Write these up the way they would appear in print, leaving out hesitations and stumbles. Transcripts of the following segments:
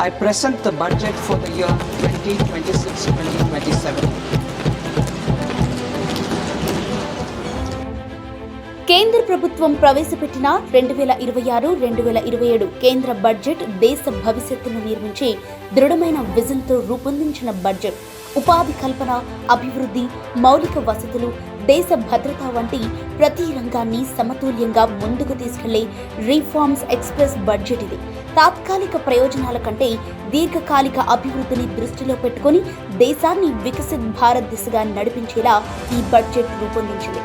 I present the budget for the year 2026-2027. కేంద్ర ప్రభుత్వం ప్రవేశపెట్టిన 2026-2027 కేంద్ర బడ్జెట్ దేశ భవిష్యత్తును నిర్మించే దృఢమైన విజన్తో రూపొందించిన బడ్జెట్ ఉపాధి కల్పన, అభివృద్ధి, మౌలిక వసతులు, దేశ భద్రత వంటి ప్రతి రంగాన్ని సమతుల్యంగా ముందుకు తీసుకెళ్లే రిఫార్మ్స్ ఎక్స్ప్రెస్ బడ్జెట్ ఇది. తాత్కాలిక ప్రయోజనాల కంటే దీర్ఘకాలిక అభివృద్ధిని దృష్టిలో పెట్టుకుని దేశాన్ని వికసిత్ భారత్ దిశగా నడిపించేలా ఈ బడ్జెట్ రూపొందించింది.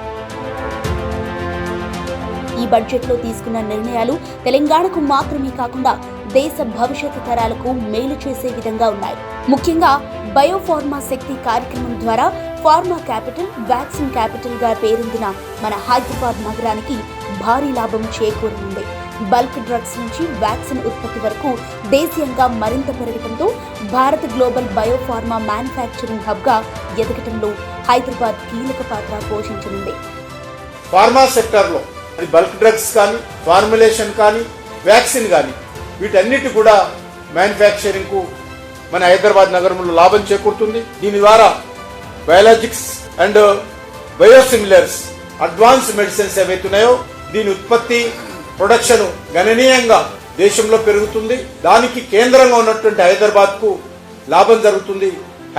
ఈ బడ్జెట్లో తీసుకున్న నిర్ణయాలు తెలంగాణకు మాత్రమే కాకుండా దేశ భవిష్యత్తు తరాలకు మేలు చేసే విధంగా ఉన్నాయి. ముఖ్యంగా బయోఫార్మా శక్తి కార్యక్రమం ద్వారా ఫార్మా క్యాపిటల్, వ్యాక్సిన్ క్యాపిటల్ గా పేరొందిన మన హైదరాబాద్ నగరానికి భారీ లాభం చేకూరనుంది. బల్క్ డ్రగ్స్ నుంచి వ్యాక్సిన్ ఉత్పత్తి వరకు దేశీయంగా మరింత పెరగడంతో Bharat global biopharma manufacturing hub గా ఎదగటంలో హైదరాబాద్ కీలక పాత్ర పోషించనుంది. ఫార్మా సెక్టర్లో బల్క్ డ్రగ్స్ కానీ, ఫార్ములేషన్ కానీ, వ్యాక్సిన్ కానీ వీటన్నిటి కూడా మ్యానుఫ్యాక్చరింగ్ కు మన హైదరాబాద్ నగరంలో లాభం చేకూరుతుంది. దీని ద్వారా biologics and biosimilars advance medicines ఏవైతున్నాయో దీని ఉత్పత్తి, ప్రొడక్షన్ గణనీయంగా దేశంలో పెరుగుతుంది. దానికి కేంద్రంగా ఉన్నటువంటి హైదరాబాద్ కు లాభం జరుగుతుంది.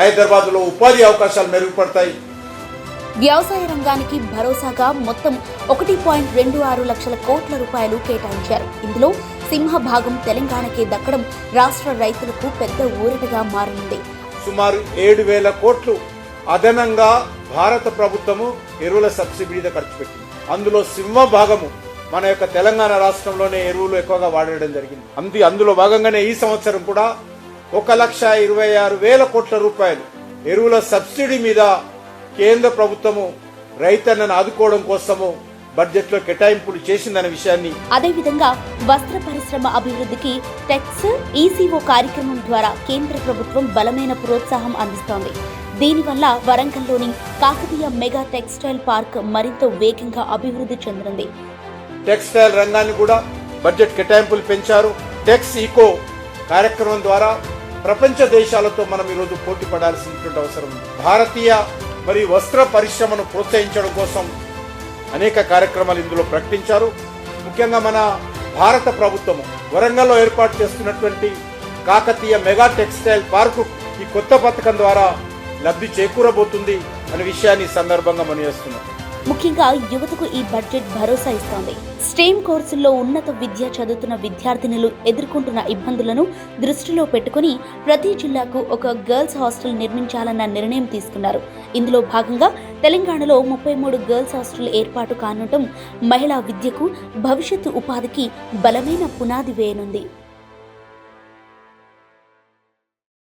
హైదరాబాద్ లో ఉపాధి అవకాశాలు మెరుగుపడతాయి. వ్యవసాయ రంగానికి భరోసాగా మొత్తం 1.26 లక్షల కోట్ల రూపాయలు కేటాయించారు. ఇందులో సింహభాగం తెలంగాణకే దక్కడం రాష్ట్ర రైతులకు పెద్ద ఊరటగా మారనుంది. సుమారు 7,000 కోట్లు అదనంగా భారత ప్రభుత్వము ఎరువుల సబ్సిడీ మీద ఖర్చు పెట్టింది. అందులో సింహభాగము మన యొక్క తెలంగాణ రాష్ట్రంలోనే ఎరువులు ఎక్కువగా వాడడం జరిగింది. అందులో భాగంగానే ఈ సంవత్సరం కూడా 1,26,000 కోట్ల రూపాయలు ఎరువుల సబ్సిడీ మీద కేంద్ర ప్రభుత్వము రైతన్నను ఆదుకోవడం కోసము బడ్జెట్ లో కేటాయింపులు చేసిందనే విషయాన్ని, అదేవిధంగా వస్త్ర పరిశ్రమ అభివృద్ధికి టెక్స్ ఈసీఓ కార్యక్రమం ద్వారా కేంద్ర ప్రభుత్వం బలమైన ప్రోత్సాహం అందిస్తోంది. దీనివల్ల వరంగల్లోని కాకతీయ మెగా టెక్స్టైల్ పార్క్ మరింత వేగంగా అభివృద్ధి చెందనుంది. టెక్స్టైల్ రంగాన్ని కూడా బడ్జెట్ కేటాయింపులు పెంచారు. టెక్స్ ఈకో కార్యక్రమం ద్వారా ప్రపంచ దేశాలతో మనం ఈరోజు పోటీ పడాల్సినటువంటి అవసరం ఉంది. భారతీయ మరియు వస్త్ర పరిశ్రమను ప్రోత్సహించడం కోసం అనేక కార్యక్రమాలు ఇందులో ప్రకటించారు. ముఖ్యంగా మన భారత ప్రభుత్వము వరంగల్లో ఏర్పాటు చేస్తున్నటువంటి కాకతీయ మెగా టెక్స్టైల్ పార్కు ఈ కొత్త పథకం ద్వారా లబ్ధి చేకూరబోతుంది అనే విషయాన్ని సందర్భంగా మనం చేస్తున్నాం. ముఖ్యంగా యువతకు ఈ బడ్జెట్ భరోసా ఇస్తోంది. స్టెమ్ కోర్సుల్లో ఉన్నత విద్య చదువుతున్న విద్యార్థినులు ఎదుర్కొంటున్న ఇబ్బందులను దృష్టిలో పెట్టుకుని ప్రతి జిల్లాకు ఒక గర్ల్స్ హాస్టల్ నిర్మించాలన్న నిర్ణయం తీసుకున్నారు. ఇందులో భాగంగా తెలంగాణలో 33 గర్ల్స్ హాస్టల్ ఏర్పాటు కానుండటం మహిళా విద్యకు, భవిష్యత్తు ఉపాధికి బలమైన పునాది వేయనుంది.